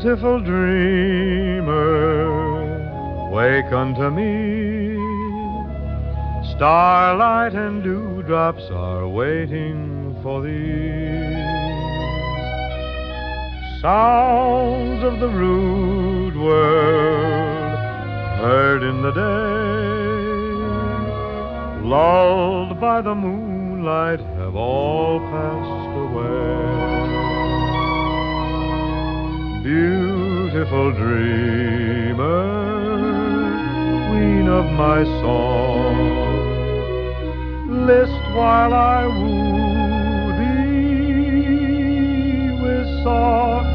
Beautiful dreamer, wake unto me. Starlight and dewdrops are waiting for thee. Sounds of the rude world heard in the day, lulled by the moonlight, have all passed away. Beautiful dreamer, queen of my song, list while I woo thee with soft